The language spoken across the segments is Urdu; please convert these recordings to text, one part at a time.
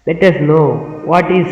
Let us know what is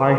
5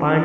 5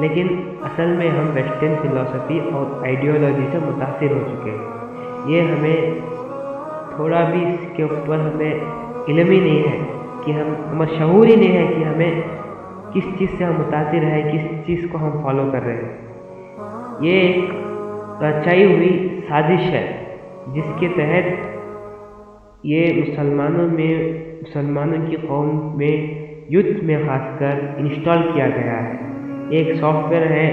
لیکن اصل میں ہم ویسٹرن فلسفی اور آئیڈیالوجی سے متاثر ہو چکے ہیں۔ یہ ہمیں تھوڑا بھی اس کے اوپر ہمیں علم ہی نہیں ہے کہ ہمیں شعور ہی نہیں ہے کہ ہمیں کس چیز سے ہم متاثر ہے، کس چیز کو ہم فالو کر رہے ہیں۔ یہ ایک رچائی ہوئی سازش ہے جس کے تحت یہ مسلمانوں کی قوم میں یوتھ میں خاص کر انسٹال کیا گیا ہے۔ ایک سافٹ ویئر ہے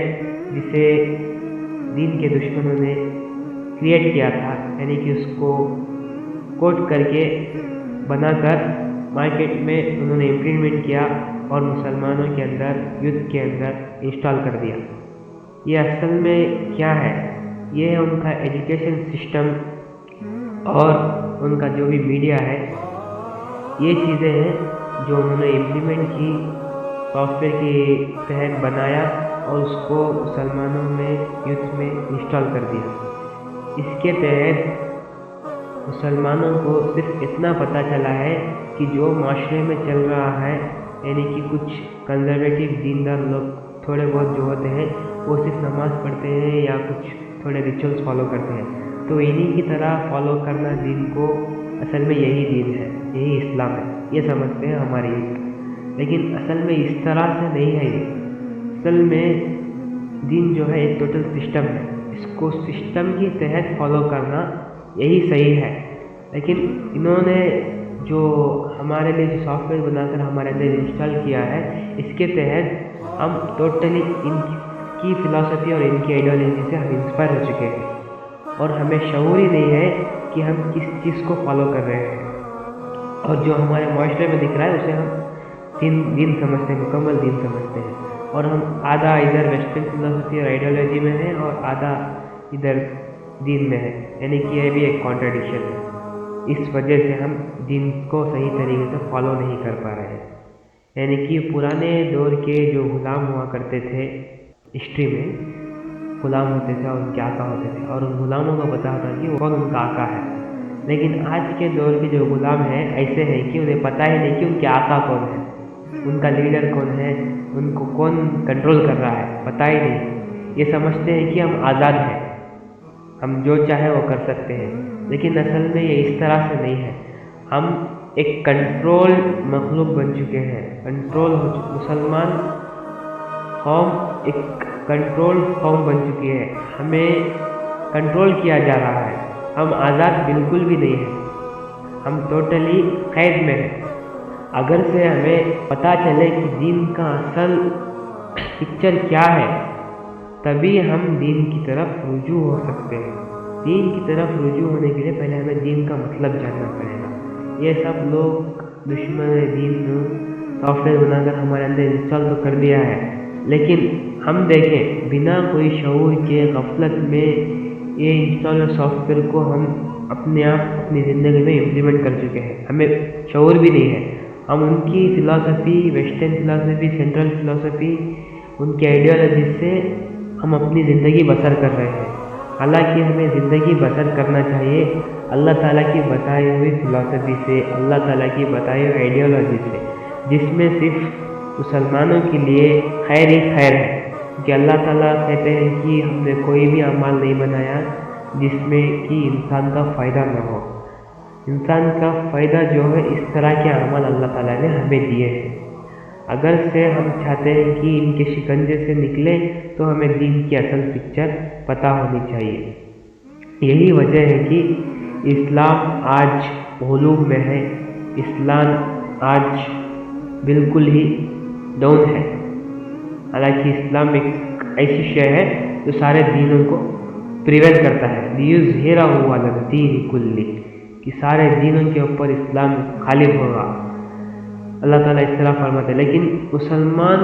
جسے دین کے دشمنوں نے کریٹ کیا تھا، یعنی کہ اس کو کوڈ کر کے بنا کر مارکیٹ میں انہوں نے امپلیمنٹ کیا اور مسلمانوں کے اندر، یوتھ کے اندر انسٹال کر دیا۔ یہ اصل میں کیا ہے؟ یہ ہے ان کا ایجوکیشن سسٹم اور ان کا جو بھی میڈیا ہے، یہ چیزیں ہیں جو انہوں نے امپلیمنٹ کی، سافٹ ویئر کے تحت بنایا اور اس کو مسلمانوں میں، یوتھ میں انسٹال کر دیا۔ اس کے تحت مسلمانوں کو صرف اتنا پتہ چلا ہے کہ جو معاشرے میں چل رہا ہے، یعنی کہ کچھ کنزرویٹو دیندار لوگ تھوڑے بہت جو ہوتے ہیں وہ صرف نماز پڑھتے ہیں یا کچھ تھوڑے ریچولس فالو کرتے ہیں، تو انہی کی طرح فالو کرنا دین کو، اصل میں یہی دین ہے، یہی اسلام ہے، یہ سمجھتے ہیں ہمارے یوتھ۔ لیکن اصل میں اس طرح سے نہیں ہے۔ یہ اصل میں دین جو ہے ایک ٹوٹل سسٹم ہے، اس کو سسٹم کے تحت فالو کرنا یہی صحیح ہے۔ لیکن انہوں نے جو ہمارے لیے جو سافٹ ویئر بنا کر ہمارے اندر انسٹال کیا ہے، اس کے تحت ہم ٹوٹلی ان کی فلسفی اور ان کی آئیڈیالوجی سے ہم انسپائر ہو چکے ہیں، اور ہمیں شعور ہی نہیں ہے کہ ہم کس چیز کو فالو کر رہے ہیں، اور جو ہمارے معاشرے میں دکھ رہا ہے اسے ہم دین سمجھتے ہیں، مکمل دین سمجھتے ہیں، اور ہم آدھا ادھر ویسٹرن فلسفی اور آئیڈیالوجی میں ہیں اور آدھا ادھر دین میں ہے، یعنی کہ یہ بھی ایک کانٹرڈکشن ہے۔ اس وجہ سے ہم دین کو صحیح طریقے سے فالو نہیں کر پا رہے ہیں۔ یعنی کہ پرانے دور کے جو غلام ہوا کرتے تھے، ہسٹری میں غلام ہوتے تھے اور ان کے آقا ہوتے تھے، اور ان غلاموں کو پتہ ہوتا کہ وہ کون ان کا آقا ہے۔ لیکن آج کے دور کے جو غلام ہیں ایسے ہیں کہ انہیں پتہ ہی نہیں کہ ان کے آقا کون ہے، ان کا لیڈر کون ہے، ان کو کون کنٹرول کر رہا ہے، پتہ ہی نہیں۔ یہ سمجھتے ہیں کہ ہم آزاد ہیں، ہم جو چاہیں وہ کر سکتے ہیں، لیکن اصل میں یہ اس طرح سے نہیں ہے۔ ہم ایک کنٹرول مخلوق بن چکے ہیں، مسلمان قوم ایک کنٹرول قوم بن چکی ہے، ہمیں کنٹرول کیا جا رہا ہے، ہم آزاد بالکل بھی نہیں ہیں، ہم ٹوٹلی قید میں ہیں۔ اگر سے ہمیں پتہ چلے کہ دین کا اصل پکچر کیا ہے، تبھی ہم دین کی طرف رجوع ہو سکتے ہیں۔ دین کی طرف رجوع ہونے کے لیے پہلے ہمیں دین کا مطلب جاننا پڑے گا۔ یہ سب لوگ دشمن دین سافٹ ویئر بنا کر ہمارے اندر انسٹال تو کر دیا ہے، لیکن ہم دیکھیں بنا کوئی شعور کے غفلت میں یہ انسٹال سافٹ ویئر کو ہم اپنے آپ اپنی زندگی میں امپلیمنٹ کر چکے ہیں، ہمیں شعور بھی نہیں ہے۔ ہم ان کی فلسفی، ویسٹرن فلسفی، سینٹرل فلسفی، ان کی آئیڈیالوجی سے ہم اپنی زندگی بسر کر رہے ہیں، حالانکہ ہمیں زندگی بسر کرنا چاہیے اللہ تعالیٰ کی بتائی ہوئی فلسفی سے، اللہ تعالیٰ کی بتائی ہوئی آئیڈیالوجی سے، جس میں صرف مسلمانوں کے لیے خیر ہی خیر ہے، کہ اللہ تعالیٰ کہتے ہیں کہ ہم نے کوئی بھی اعمال نہیں بنایا جس میں کہ انسان کا فائدہ نہ ہو۔ انسان کا فائدہ جو ہے اس طرح کے اعمال اللہ تعالیٰ نے ہمیں دیے ہیں۔ اگر سے ہم چاہتے ہیں کہ ان کے شکنجے سے نکلیں تو ہمیں دین کی اصل پکچر پتہ ہونی چاہیے۔ یہی وجہ ہے کہ اسلام آج غلوب میں ہے، اسلام آج بالکل ہی ڈاؤن ہے۔ حالانکہ اسلام ایک ایسی شے ہے جو سارے دینوں کو پریویل کرتا ہے، لیظہرہ علی الدین کلہ، کہ سارے دینوں کے اوپر اسلام غالب ہوگا۔ اللہ تعالیٰ اس طرح فرماتے ہیں، لیکن مسلمان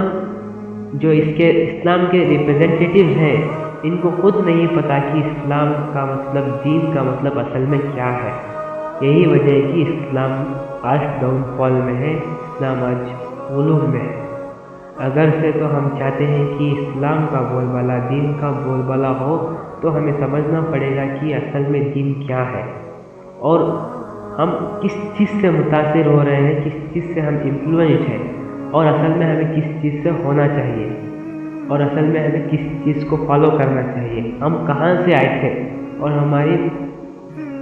جو اسلام کے ریپرزینٹیٹیوز ہیں، ان کو خود نہیں پتہ کہ اسلام کا مطلب، دین کا مطلب اصل میں کیا ہے۔ یہی وجہ ہے کہ اسلام آج ڈاؤن فال میں ہے، اسلام آج غلوب میں ہے۔ اگر سے تو ہم چاہتے ہیں کہ اسلام کا بول بالا، دین کا بول بالا ہو، تو ہمیں سمجھنا پڑے گا کہ اصل میں دین کیا ہے، اور ہم کس چیز سے متاثر ہو رہے ہیں، کس چیز سے ہم انفلوئنس ہیں، اور اصل میں ہمیں کس چیز سے ہونا چاہیے۔ اور اصل میں ہمیں کس چیز کو فالو کرنا چاہیے، ہم کہاں سے آئے تھے اور ہماری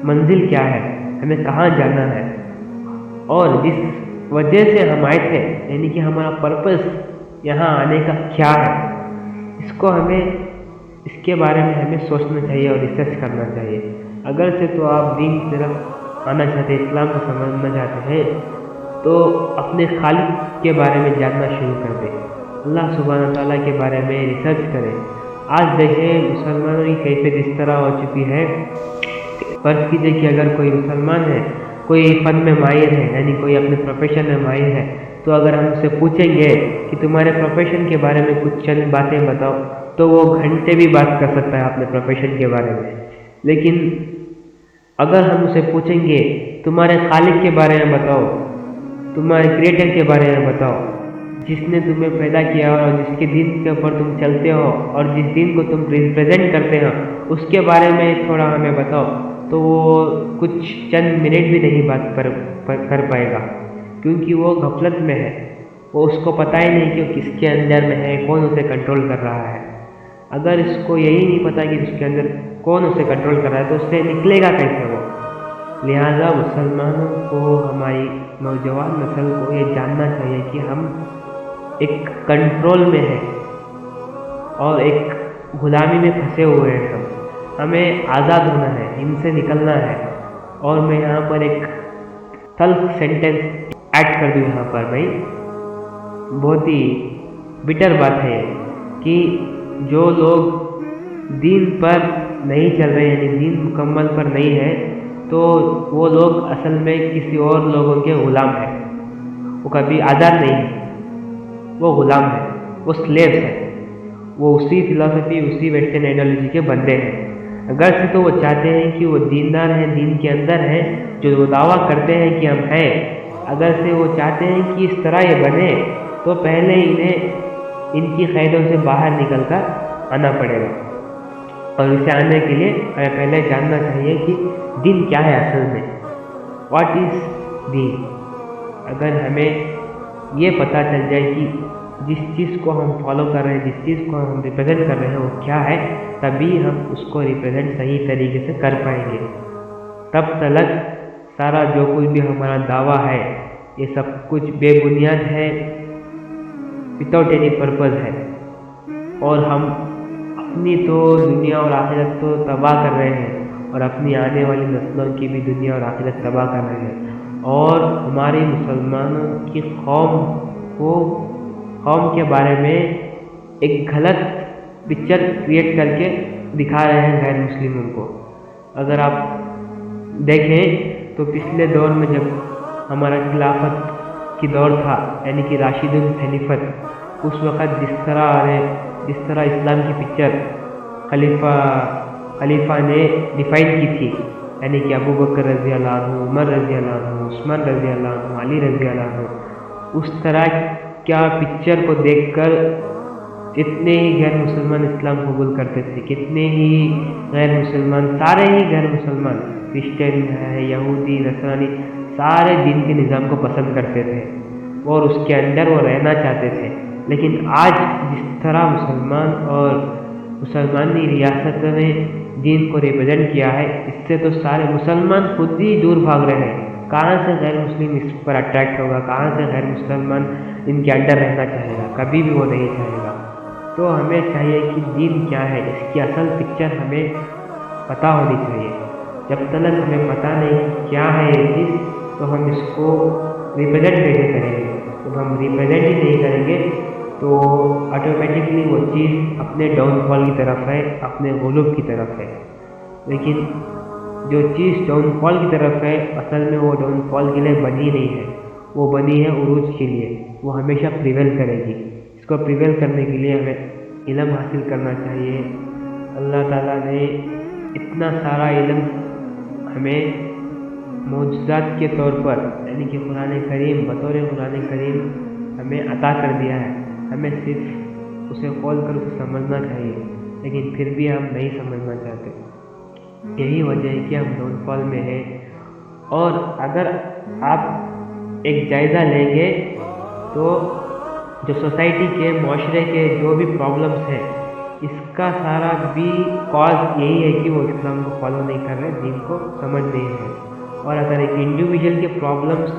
منزل کیا ہے، ہمیں کہاں جانا ہے، اور جس وجہ سے ہم آئے تھے یعنی کہ ہمارا پرپس یہاں آنے کا کیا ہے، اس کے بارے میں ہمیں سوچنا چاہیے اور ریسرچ کرنا چاہیے۔ اگر سے تو آپ دین کی طرف آنا چاہتے ہیں، اسلام کو سمجھنا چاہتے ہیں، تو اپنے خالق کے بارے میں جاننا شروع کر دیں، اللہ سبحانہ تعالیٰ کے بارے میں ریسرچ کریں۔ آج دیکھیں مسلمانوں کی کیفیت اس طرح ہو چکی ہے، فرض کیجئے کہ اگر کوئی مسلمان ہے، کوئی فن میں ماہر ہے، یعنی کوئی اپنے پروفیشن میں ماہر ہے، تو اگر ہم اسے پوچھیں گے کہ تمہارے پروفیشن کے بارے میں کچھ چند باتیں بتاؤ، تو وہ گھنٹے بھی بات کر سکتا ہے اپنے پروفیشن کے بارے میں۔ لیکن اگر ہم اسے پوچھیں گے تمہارے خالق کے بارے میں بتاؤ، تمہارے کریٹر کے بارے میں بتاؤ، جس نے تمہیں پیدا کیا اور جس کے دین کے اوپر تم چلتے ہو اور جس دین کو تم ریپرزینٹ کرتے ہو، اس کے بارے میں تھوڑا ہمیں بتاؤ، تو وہ کچھ چند منٹ بھی نہیں بات کر پائے گا، کیونکہ وہ غفلت میں ہے، وہ اس کو پتہ ہی نہیں کہ وہ کس کے اندر میں ہے، کون اسے کنٹرول کر رہا ہے۔ اگر اس کو یہی نہیں پتا کہ اس کے اندر کون اسے کنٹرول کر رہا ہے، تو اس سے نکلے گا کیسے وہ؟ لہٰذا مسلمانوں کو، ہماری نوجوان نسل کو یہ جاننا چاہیے کہ ہم ایک کنٹرول میں ہیں اور ایک غلامی میں پھنسے ہوئے ہیں، ہمیں آزاد ہونا ہے، ان سے نکلنا ہے۔ اور میں یہاں پر ایک تلخ سینٹنس ایڈ کر دوں یہاں پر بھائی، بہت ہی بٹر بات ہے کہ جو لوگ دین پر نہیں چل رہے، یعنی دین مکمل پر نہیں ہے، تو وہ لوگ اصل میں کسی اور لوگوں کے غلام ہیں، وہ کبھی آزاد نہیں ہے، وہ غلام ہے، وہ سلیوز ہے، وہ اسی فلسفی، اسی ویسٹرن آئیڈیالوجی کے بندے ہیں۔ اگر سے تو وہ چاہتے ہیں کہ وہ دیندار ہیں، دین کے اندر ہیں، جو وہ دعویٰ کرتے ہیں کہ ہم ہیں، اگر سے وہ چاہتے ہیں کہ اس طرح یہ بنے، تو پہلے انہیں ان کی قیدوں سے باہر نکل کر آنا پڑے گا، اور اسے آنے کے لیے ہمیں پہلے جاننا چاہیے کہ دین کیا ہے اصل میں، واٹ از دین۔ اگر ہمیں یہ پتہ چل جائے کہ جس چیز کو ہم فالو کر رہے ہیں، جس چیز کو ہم ریپرزینٹ کر رہے ہیں وہ کیا ہے، تبھی ہم اس کو ریپرزینٹ صحیح طریقے سے کر پائیں گے۔ تب تک سارا جو کچھ بھی ہمارا دعویٰ ہے، یہ سب کچھ بے بنیاد ہے، وداؤٹ اینی پرپز ہے، اور ہم اپنی تو دنیا اور آخرت تو تباہ کر رہے ہیں، اور اپنی آنے والی نسلوں کی بھی دنیا اور آخرت تباہ کر رہے ہیں، اور ہماری مسلمانوں کی قوم کے بارے میں ایک غلط پکچر کریٹ کر کے دکھا رہے ہیں غیر مسلموں کو۔ اگر آپ دیکھیں تو پچھلے دور میں جب ہمارا خلافت کی دور تھا، یعنی کہ راشد الخلیفت، اس وقت جس طرح اسلام کی پکچر خلیفہ نے ڈیفائن کی تھی، یعنی کہ ابو بکر رضی اللہ عنہ، عمر رضی اللہ عنہ، عثمان رضی اللہ عنہ، علی رضی اللہ عنہ، اس طرح کیا پکچر کو دیکھ کر جتنے ہی غیر مسلمان اسلام قبول کرتے تھے، کتنے ہی غیر مسلمان، سارے ہی غیر مسلمان، کرسچن ہے، یہودی، نصرانی، سارے دین کے نظام کو پسند کرتے تھے اور اس کے اندر وہ رہنا چاہتے تھے۔ لیکن آج جس طرح مسلمان اور مسلمانی ریاست نے دین کو ریپرزینٹ کیا ہے، اس سے تو سارے مسلمان خود ہی دور بھاگ رہے ہیں۔ کہاں سے غیر مسلم اس پر اٹریکٹ ہوگا، کہاں سے غیر مسلمان ان کے انڈر رہنا چاہے گا، کبھی بھی وہ نہیں چاہے گا۔ تو ہمیں چاہیے کہ دین کیا ہے، اس کی اصل پکچر ہمیں پتہ ہونی چاہیے۔ جب تک ہمیں پتہ نہیں کیا ہے یہ چیز، تو ہم اس کو ریپرزینٹ کیسے کریں گے؟ جب ہم ریپرزینٹ ہی نہیں کریں گے تو آٹومیٹکلی وہ چیز اپنے ڈاؤن فال کی طرف ہے، اپنے غلوب کی طرف ہے۔ لیکن جو چیز ڈاؤن فال کی طرف ہے، اصل میں وہ ڈاؤن فال کے لیے بنی نہیں ہے، وہ بنی ہے عروج کے لیے، وہ ہمیشہ پریویل کرے گی۔ اس کو پریویل کرنے کے لیے ہمیں علم حاصل کرنا چاہیے۔ اللہ تعالیٰ نے اتنا سارا علم ہمیں معجزات کے طور پر، یعنی کہ قرآن کریم، بطور قرآن کریم ہمیں عطا کر دیا ہے، ہمیں صرف اسے کھول کر اسے سمجھنا چاہیے، لیکن پھر بھی ہم نہیں سمجھنا چاہتے۔ یہی وجہ ہے کہ ہم ڈاؤن فال میں ہیں۔ اور اگر آپ ایک جائزہ لیں گے تو جو سوسائٹی کے معاشرے کے جو بھی پرابلمس ہیں اس کا سارا بھی کاز یہی ہے کہ وہ اسلام کو فالو نہیں کر رہے، دین کو سمجھ نہیں رہے۔ اور اگر ایک انڈیویجول کے پرابلمس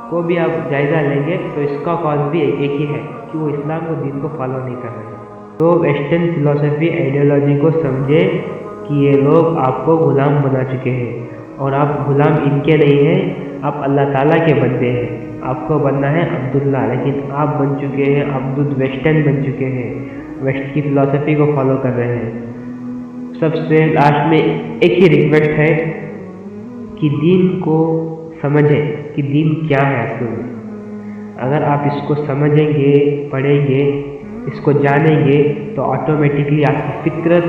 کو بھی آپ جائزہ لیں گے تو اس کا کاز بھی ایک ہی ہے کہ وہ اسلام کو دین کو فالو نہیں کر رہے۔ تو ویسٹرن فلسفی آئیڈیالوجی کو سمجھے کہ یہ لوگ آپ کو غلام بنا چکے ہیں اور آپ غلام ان کے نہیں ہیں، آپ اللہ تعالیٰ کے بندے ہیں۔ آپ کو بننا ہے عبداللہ، لیکن آپ بن چکے ہیں عبد ویسٹرن بن چکے ہیں، ویسٹ کی فلسفی کو فالو کر رہے ہیں۔ سب سے لاسٹ میں ایک ہی ریکویسٹ ہے کہ دین کو سمجھیں کہ دین کیا ہے اصل میں۔ اگر آپ اس کو سمجھیں گے، پڑھیں گے، اس کو جانیں گے تو آٹومیٹکلی آپ کی فطرت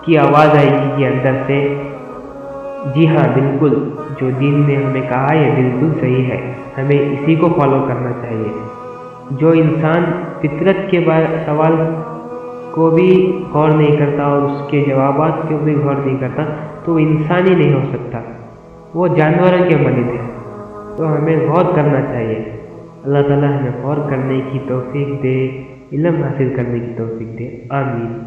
کی آواز آئے گی کہ اندر سے جی ہاں بالکل جو دین نے ہمیں کہا یہ بالکل صحیح ہے، ہمیں اسی کو فالو کرنا چاہیے۔ جو انسان فطرت کے سوال کو بھی غور نہیں کرتا اور اس کے جوابات کو بھی غور نہیں کرتا تو وہ انسان ہی نہیں ہو سکتا، وہ جانوروں کے مانند ہے۔ تو ہمیں غور کرنا چاہیے۔ اللہ تعالیٰ ہمیں غور کرنے کی توفیق دے، علم حاصل کرنے کی توفیق دے، آمین۔